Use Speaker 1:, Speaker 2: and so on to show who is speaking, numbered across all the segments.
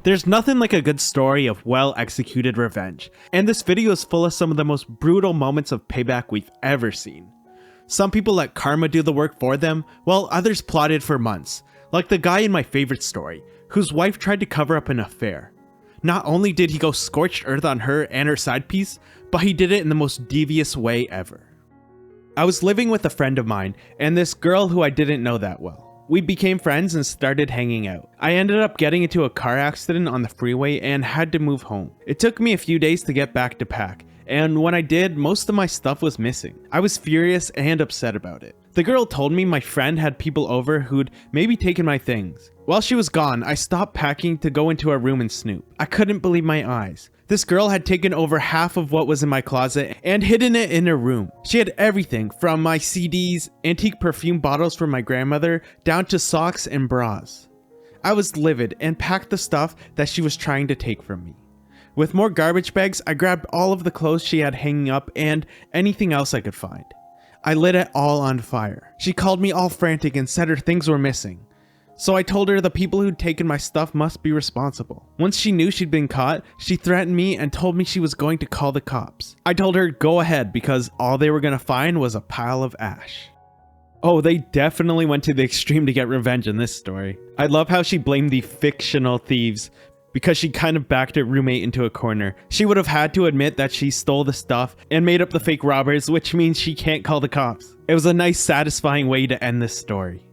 Speaker 1: There's nothing like a good story of well-executed revenge, and this video is full of some of the most brutal moments of payback we've ever seen. Some people let karma do the work for them, while others plotted for months, like the guy in my favorite story, whose wife tried to cover up an affair. Not only did he go scorched earth on her and her side piece, but he did it in the most devious way ever. I was living with a friend of mine, and this girl who I didn't know that well. We became friends and started hanging out. I ended up getting into a car accident on the freeway and had to move home. It took me a few days to get back to pack, and when I did, most of my stuff was missing. I was furious and upset about it. The girl told me my friend had people over who'd maybe taken my things. While she was gone, I stopped packing to go into her room and snoop. I couldn't believe my eyes. This girl had taken over half of what was in my closet and hidden it in her room. She had everything from my CDs, antique perfume bottles from my grandmother, down to socks and bras. I was livid and packed the stuff that she was trying to take from me. With more garbage bags, I grabbed all of the clothes she had hanging up and anything else I could find. I lit it all on fire. She called me all frantic and said her things were missing. So I told her the people who'd taken my stuff must be responsible. Once she knew she'd been caught, she threatened me and told me she was going to call the cops. I told her go ahead because all they were gonna find was a pile of ash. Oh, they definitely went to the extreme to get revenge in this story. I love how she blamed the fictional thieves because she kind of backed her roommate into a corner. She would have had to admit that she stole the stuff and made up the fake robbers, which means she can't call the cops. It was a nice, satisfying way to end this story.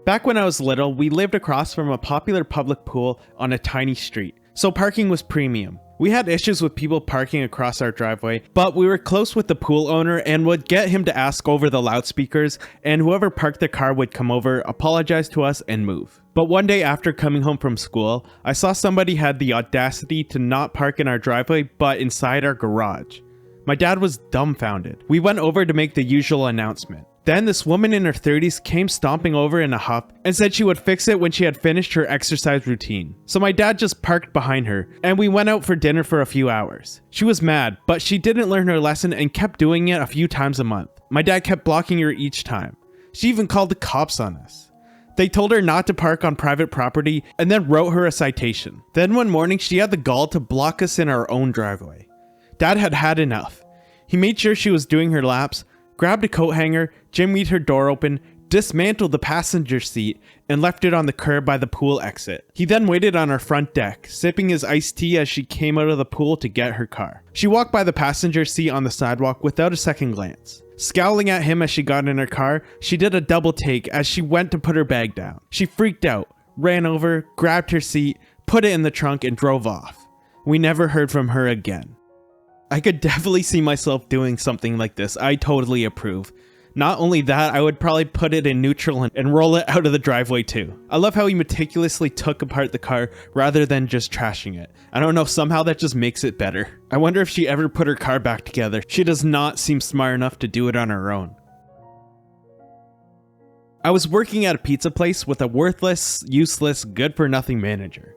Speaker 1: Back when I was little, we lived across from a popular public pool on a tiny street, so parking was premium. We had issues with people parking across our driveway, but we were close with the pool owner and would get him to ask over the loudspeakers, and whoever parked the car would come over, apologize to us, and move. But one day after coming home from school, I saw somebody had the audacity to not park in our driveway, but inside our garage. My dad was dumbfounded. We went over to make the usual announcement. Then this woman in her 30s came stomping over in a huff and said she would fix it when she had finished her exercise routine. So my dad just parked behind her and we went out for dinner for a few hours. She was mad, but she didn't learn her lesson and kept doing it a few times a month. My dad kept blocking her each time. She even called the cops on us. They told her not to park on private property and then wrote her a citation. Then one morning she had the gall to block us in our own driveway. Dad had had enough. He made sure she was doing her laps, grabbed a coat hanger, jimmied her door open, dismantled the passenger seat, and left it on the curb by the pool exit. He then waited on our front deck, sipping his iced tea as she came out of the pool to get her car. She walked by the passenger seat on the sidewalk without a second glance. Scowling at him as she got in her car, she did a double take as she went to put her bag down. She freaked out, ran over, grabbed her seat, put it in the trunk, and drove off. We never heard from her again. I could definitely see myself doing something like this. I totally approve. Not only that, I would probably put it in neutral and roll it out of the driveway too. I love how he meticulously took apart the car rather than just trashing it. I don't know, somehow that just makes it better. I wonder if she ever put her car back together. She does not seem smart enough to do it on her own. I was working at a pizza place with a worthless, useless, good-for-nothing manager.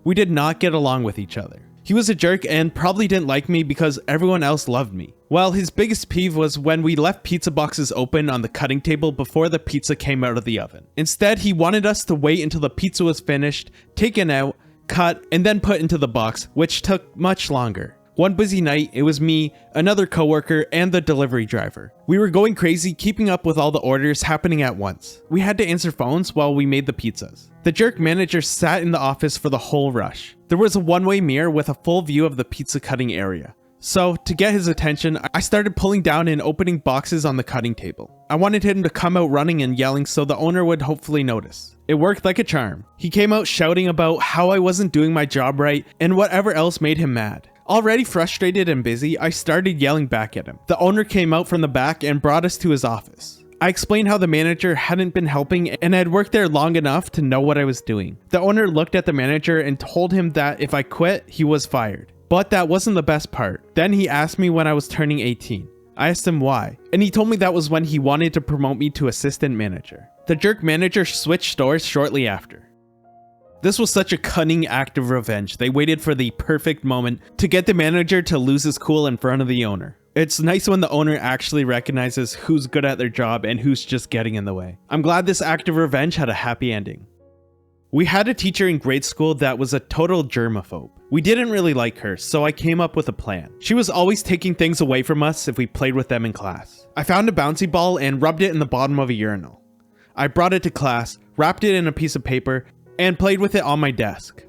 Speaker 1: We did not get along with each other. He was a jerk and probably didn't like me because everyone else loved me. Well, his biggest peeve was when we left pizza boxes open on the cutting table before the pizza came out of the oven. Instead, he wanted us to wait until the pizza was finished, taken out, cut, and then put into the box, which took much longer. One busy night, it was me, another coworker, and the delivery driver. We were going crazy, keeping up with all the orders happening at once. We had to answer phones while we made the pizzas. The jerk manager sat in the office for the whole rush. There was a one-way mirror with a full view of the pizza cutting area. So, to get his attention, I started pulling down and opening boxes on the cutting table. I wanted him to come out running and yelling so the owner would hopefully notice. It worked like a charm. He came out shouting about how I wasn't doing my job right and whatever else made him mad. Already frustrated and busy, I started yelling back at him. The owner came out from the back and brought us to his office. I explained how the manager hadn't been helping and I had worked there long enough to know what I was doing. The owner looked at the manager and told him that if I quit, he was fired. But that wasn't the best part. Then he asked me when I was turning 18. I asked him why, and he told me that was when he wanted to promote me to assistant manager. The jerk manager switched stores shortly after. This was such a cunning act of revenge. They waited for the perfect moment to get the manager to lose his cool in front of the owner. It's nice when the owner actually recognizes who's good at their job and who's just getting in the way. I'm glad this act of revenge had a happy ending. We had a teacher in grade school that was a total germaphobe. We didn't really like her, so I came up with a plan. She was always taking things away from us if we played with them in class. I found a bouncy ball and rubbed it in the bottom of a urinal. I brought it to class, wrapped it in a piece of paper, and played with it on my desk.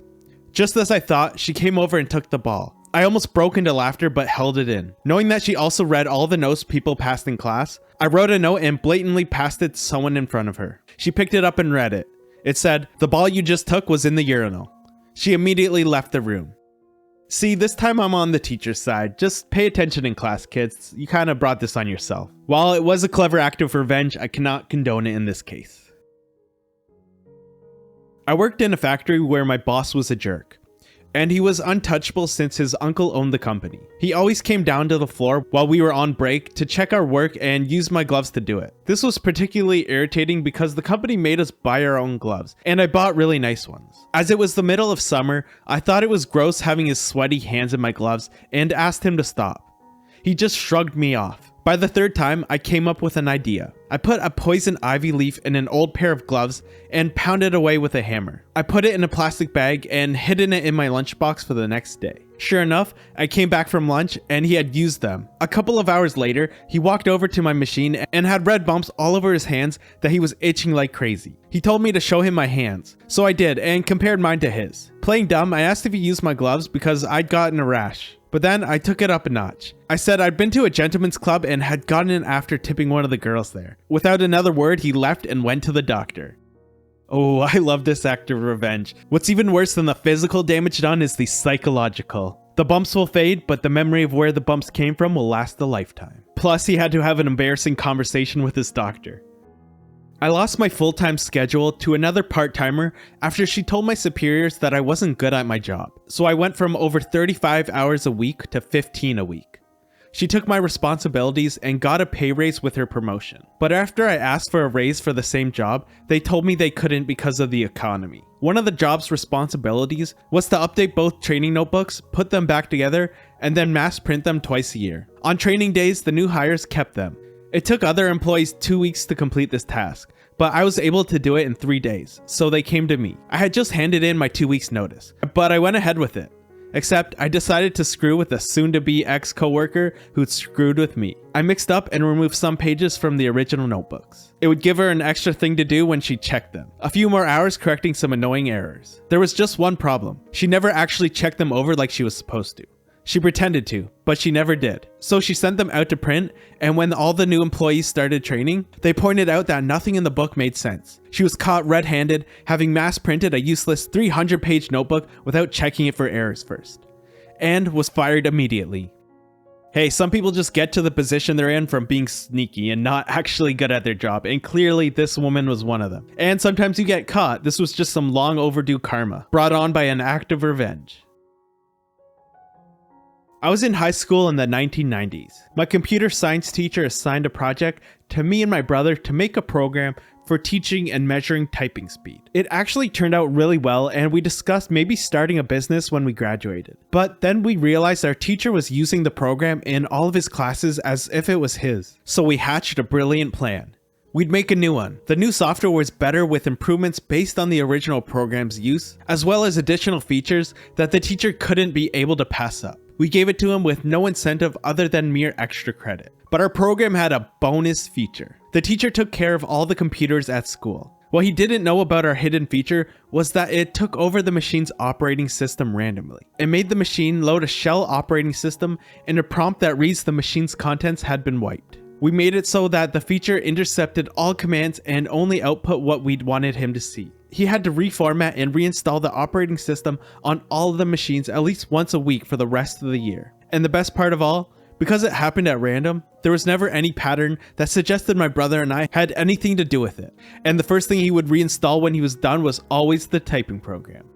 Speaker 1: Just as I thought, she came over and took the ball. I almost broke into laughter but held it in. Knowing that she also read all the notes people passed in class, I wrote a note and blatantly passed it to someone in front of her. She picked it up and read it. It said, "The ball you just took was in the urinal." She immediately left the room. See, this time I'm on the teacher's side. Just pay attention in class, kids. You kind of brought this on yourself. While it was a clever act of revenge, I cannot condone it in this case. I worked in a factory where my boss was a jerk, and he was untouchable since his uncle owned the company. He always came down to the floor while we were on break to check our work and use my gloves to do it. This was particularly irritating because the company made us buy our own gloves, and I bought really nice ones. As it was the middle of summer, I thought it was gross having his sweaty hands in my gloves and asked him to stop. He just shrugged me off. By the third time, I came up with an idea. I put a poison ivy leaf in an old pair of gloves and pounded away with a hammer. I put it in a plastic bag and hidden it in my lunchbox for the next day. Sure enough, I came back from lunch and he had used them. A couple of hours later, he walked over to my machine and had red bumps all over his hands that he was itching like crazy. He told me to show him my hands, so I did and compared mine to his. Playing dumb, I asked if he used my gloves because I'd gotten a rash. But then I took it up a notch. I said I'd been to a gentleman's club and had gotten in after tipping one of the girls there. Without another word, he left and went to the doctor. Oh, I love this act of revenge. What's even worse than the physical damage done is the psychological. The bumps will fade, but the memory of where the bumps came from will last a lifetime. Plus, he had to have an embarrassing conversation with his doctor. I lost my full-time schedule to another part-timer after she told my superiors that I wasn't good at my job. So I went from over 35 hours a week to 15 a week. She took my responsibilities and got a pay raise with her promotion. But after I asked for a raise for the same job, they told me they couldn't because of the economy. One of the job's responsibilities was to update both training notebooks, put them back together, and then mass print them twice a year. On training days, the new hires kept them. It took other employees 2 weeks to complete this task, but I was able to do it in 3 days, so they came to me. I had just handed in my 2 weeks notice, but I went ahead with it. Except I decided to screw with a soon-to-be ex-coworker who'd screwed with me. I mixed up and removed some pages from the original notebooks. It would give her an extra thing to do when she checked them. A few more hours correcting some annoying errors. There was just one problem. She never actually checked them over like she was supposed to. She pretended to, but she never did. So she sent them out to print, and when all the new employees started training, they pointed out that nothing in the book made sense. She was caught red-handed, having mass printed a useless 300-page notebook without checking it for errors first, and was fired immediately. Hey, some people just get to the position they're in from being sneaky and not actually good at their job, and clearly this woman was one of them. And sometimes you get caught. This was just some long overdue karma, brought on by an act of revenge. I was in high school in the 1990s. My computer science teacher assigned a project to me and my brother to make a program for teaching and measuring typing speed. It actually turned out really well, and we discussed maybe starting a business when we graduated. But then we realized our teacher was using the program in all of his classes as if it was his. So we hatched a brilliant plan. We'd make a new one. The new software was better with improvements based on the original program's use, as well as additional features that the teacher couldn't be able to pass up. We gave it to him with no incentive other than mere extra credit. But our program had a bonus feature. The teacher took care of all the computers at school. What he didn't know about our hidden feature was that it took over the machine's operating system randomly. It made the machine load a shell operating system, and a prompt that reads the machine's contents had been wiped. We made it so that the feature intercepted all commands and only output what we'd wanted him to see. He had to reformat and reinstall the operating system on all of the machines at least once a week for the rest of the year. And the best part of all, because it happened at random, there was never any pattern that suggested my brother and I had anything to do with it. And the first thing he would reinstall when he was done was always the typing program.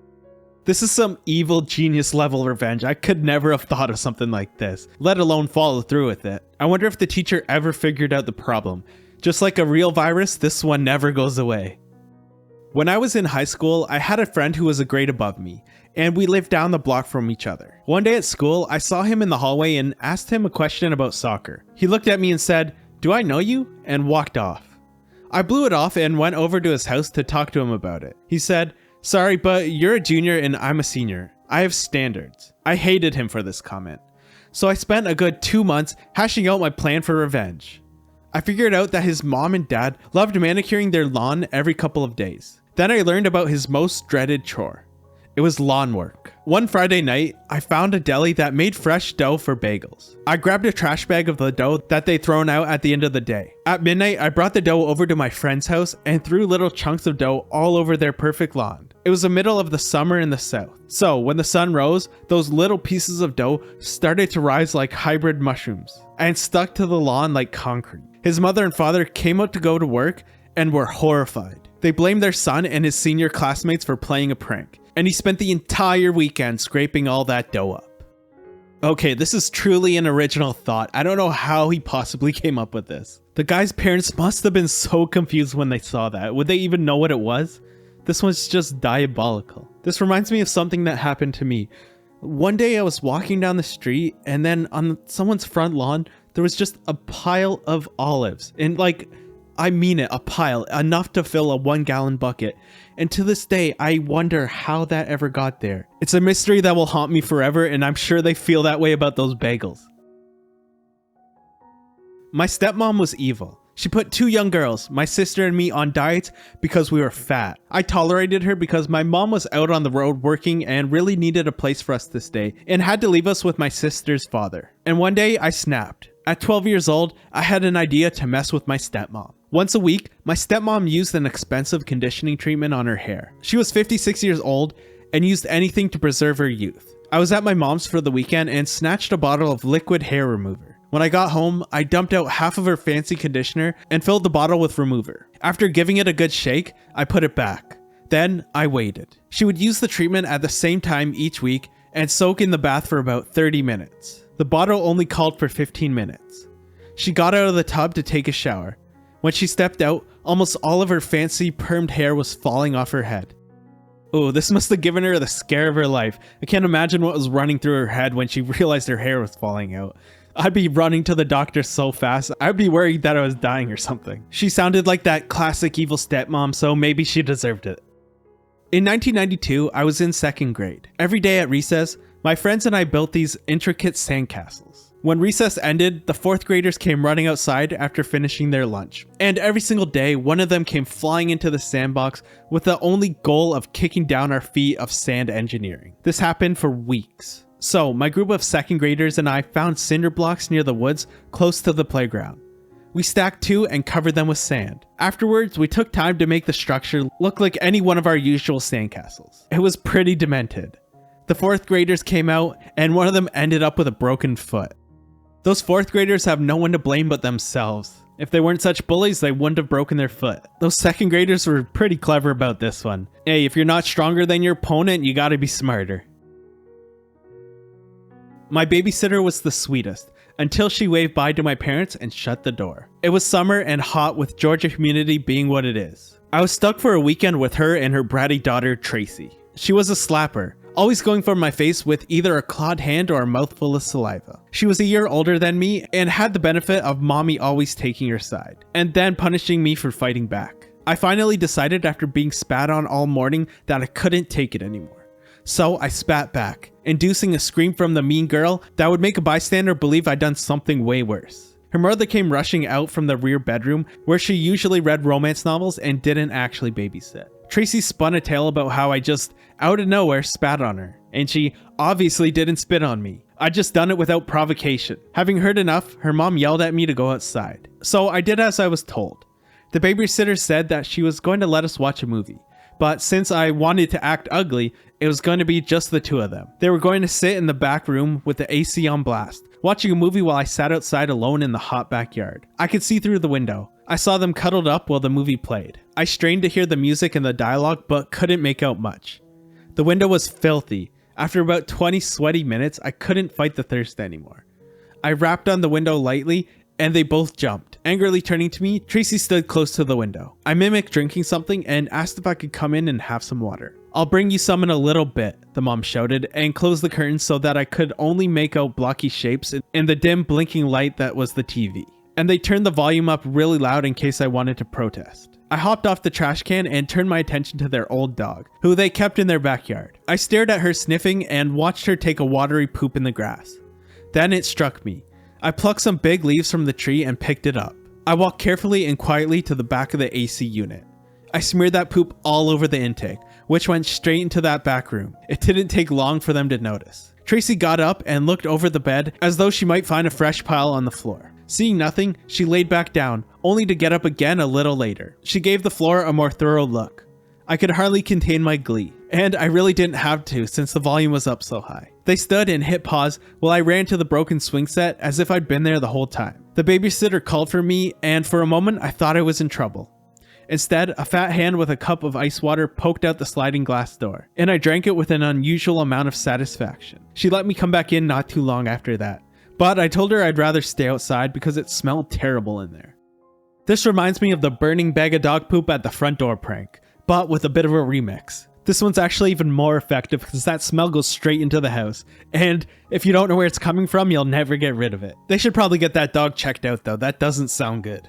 Speaker 1: This is some evil genius level revenge. I could never have thought of something like this, let alone follow through with it. I wonder if the teacher ever figured out the problem. Just like a real virus, this one never goes away. When I was in high school, I had a friend who was a grade above me, and we lived down the block from each other. One day at school, I saw him in the hallway and asked him a question about soccer. He looked at me and said, "Do I know you?" and walked off. I blew it off and went over to his house to talk to him about it. He said, Sorry, but you're a junior and I'm a senior. I have standards. I hated him for this comment. So I spent a good 2 months hashing out my plan for revenge. I figured out that his mom and dad loved manicuring their lawn every couple of days. Then I learned about his most dreaded chore. It was lawn work. One Friday night, I found a deli that made fresh dough for bagels. I grabbed a trash bag of the dough that they'd thrown out at the end of the day. At midnight, I brought the dough over to my friend's house and threw little chunks of dough all over their perfect lawn. It was the middle of the summer in the south. So when the sun rose, those little pieces of dough started to rise like hybrid mushrooms and stuck to the lawn like concrete. His mother and father came out to go to work and were horrified. They blamed their son and his senior classmates for playing a prank, and he spent the entire weekend scraping all that dough up. Okay, this is truly an original thought. I don't know how he possibly came up with this. The guy's parents must have been so confused when they saw that. Would they even know what it was? This one's just diabolical. This reminds me of something that happened to me. One day I was walking down the street and then on someone's front lawn, there was just a pile of olives. And I mean it, a pile, enough to fill a 1-gallon bucket. And to this day, I wonder how that ever got there. It's a mystery that will haunt me forever, and I'm sure they feel that way about those bagels. My stepmom was evil. She put 2 young girls, my sister and me, on diets because we were fat. I tolerated her because my mom was out on the road working and really needed a place for us to stay, and had to leave us with my sister's father. And one day, I snapped. At 12 years old, I had an idea to mess with my stepmom. Once a week, my stepmom used an expensive conditioning treatment on her hair. She was 56 years old and used anything to preserve her youth. I was at my mom's for the weekend and snatched a bottle of liquid hair remover. When I got home, I dumped out half of her fancy conditioner and filled the bottle with remover. After giving it a good shake, I put it back. Then I waited. She would use the treatment at the same time each week and soak in the bath for about 30 minutes. The bottle only called for 15 minutes. She got out of the tub to take a shower. When she stepped out, almost all of her fancy permed hair was falling off her head. Oh, this must have given her the scare of her life. I can't imagine what was running through her head when she realized her hair was falling out. I'd be running to the doctor so fast, I'd be worried that I was dying or something. She sounded like that classic evil stepmom, so maybe she deserved it. In 1992, I was in 2nd grade. Every day at recess, my friends and I built these intricate sandcastles. When recess ended, the 4th graders came running outside after finishing their lunch. And every single day, one of them came flying into the sandbox with the only goal of kicking down our feet of sand engineering. This happened for weeks. So, my group of 2nd graders and I found cinder blocks near the woods close to the playground. We stacked 2 and covered them with sand. Afterwards, we took time to make the structure look like any one of our usual sandcastles. It was pretty demented. The 4th graders came out, and one of them ended up with a broken foot. Those 4th graders have no one to blame but themselves. If they weren't such bullies, they wouldn't have broken their foot. Those 2nd graders were pretty clever about this one. Hey, if you're not stronger than your opponent, you gotta be smarter. My babysitter was the sweetest, until she waved bye to my parents and shut the door. It was summer and hot, with Georgia humidity being what it is. I was stuck for a weekend with her and her bratty daughter, Tracy. She was a slapper, always going for my face with either a clawed hand or a mouthful of saliva. She was a year older than me and had the benefit of mommy always taking her side, and then punishing me for fighting back. I finally decided after being spat on all morning that I couldn't take it anymore. So I spat back, inducing a scream from the mean girl that would make a bystander believe I'd done something way worse. Her mother came rushing out from the rear bedroom where she usually read romance novels and didn't actually babysit. Tracy spun a tale about how I just, out of nowhere, spat on her, and she obviously didn't spit on me. I'd just done it without provocation. Having heard enough, her mom yelled at me to go outside. So I did as I was told. The babysitter said that she was going to let us watch a movie, but since I wanted to act ugly, it was going to be just the 2 of them. They were going to sit in the back room with the AC on blast, watching a movie while I sat outside alone in the hot backyard. I could see through the window. I saw them cuddled up while the movie played. I strained to hear the music and the dialogue, but couldn't make out much. The window was filthy. After about 20 sweaty minutes, I couldn't fight the thirst anymore. I rapped on the window lightly, and they both jumped. Angrily turning to me, Tracy stood close to the window. I mimicked drinking something and asked if I could come in and have some water. "I'll bring you some in a little bit," the mom shouted, and closed the curtains so that I could only make out blocky shapes in the dim blinking light that was the TV. And they turned the volume up really loud in case I wanted to protest. I hopped off the trash can and turned my attention to their old dog, who they kept in their backyard. I stared at her sniffing and watched her take a watery poop in the grass. Then it struck me. I plucked some big leaves from the tree and picked it up. I walked carefully and quietly to the back of the AC unit. I smeared that poop all over the intake, which went straight into that back room. It didn't take long for them to notice. Tracy got up and looked over the bed as though she might find a fresh pile on the floor. Seeing nothing, she laid back down, only to get up again a little later. She gave the floor a more thorough look. I could hardly contain my glee, and I really didn't have to since the volume was up so high. They stood and hit pause while I ran to the broken swing set as if I'd been there the whole time. The babysitter called for me, and for a moment I thought I was in trouble. Instead, a fat hand with a cup of ice water poked out the sliding glass door, and I drank it with an unusual amount of satisfaction. She let me come back in not too long after that. But I told her I'd rather stay outside because it smelled terrible in there. This reminds me of the burning bag of dog poop at the front door prank, but with a bit of a remix. This one's actually even more effective because that smell goes straight into the house, and if you don't know where it's coming from, you'll never get rid of it. They should probably get that dog checked out though, that doesn't sound good.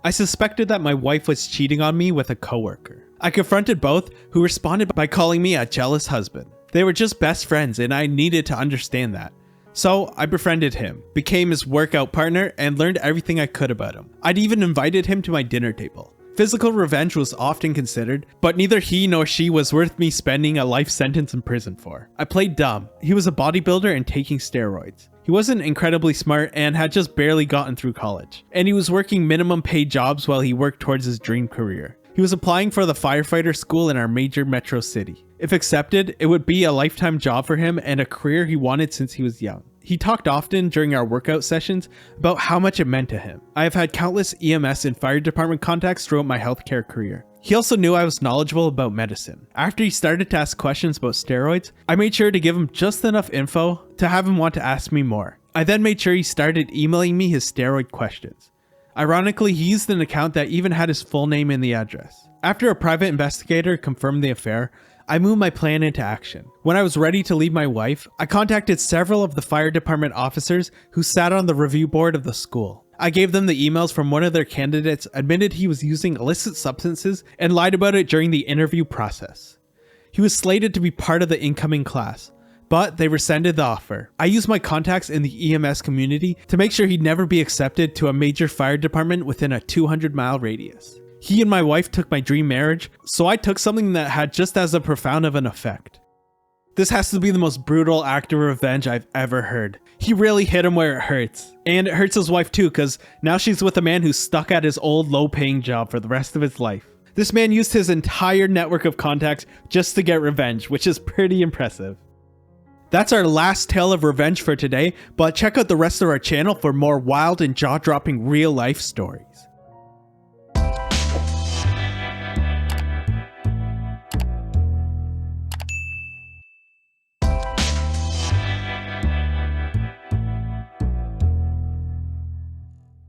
Speaker 1: I suspected that my wife was cheating on me with a coworker. I confronted both, who responded by calling me a jealous husband. They were just best friends and I needed to understand that. So I befriended him, became his workout partner, and learned everything I could about him. I'd even invited him to my dinner table. Physical revenge was often considered, but neither he nor she was worth me spending a life sentence in prison for. I played dumb. He was a bodybuilder and taking steroids. He wasn't incredibly smart and had just barely gotten through college. And he was working minimum paid jobs while he worked towards his dream career. He was applying for the firefighter school in our major metro city. If accepted, it would be a lifetime job for him and a career he wanted since he was young. He talked often during our workout sessions about how much it meant to him. I have had countless EMS and fire department contacts throughout my healthcare career. He also knew I was knowledgeable about medicine. After he started to ask questions about steroids, I made sure to give him just enough info to have him want to ask me more. I then made sure he started emailing me his steroid questions. Ironically, he used an account that even had his full name in the address. After a private investigator confirmed the affair, I moved my plan into action. When I was ready to leave my wife, I contacted several of the fire department officers who sat on the review board of the school. I gave them the emails from one of their candidates, admitted he was using illicit substances, and lied about it during the interview process. He was slated to be part of the incoming class, but they rescinded the offer. I used my contacts in the EMS community to make sure he'd never be accepted to a major fire department within a 200-mile radius. He and my wife took my dream marriage, so I took something that had just as a profound of an effect. This has to be the most brutal act of revenge I've ever heard. He really hit him where it hurts. And it hurts his wife too, because now she's with a man who's stuck at his old low-paying job for the rest of his life. This man used his entire network of contacts just to get revenge, which is pretty impressive. That's our last tale of revenge for today, but check out the rest of our channel for more wild and jaw-dropping real-life stories.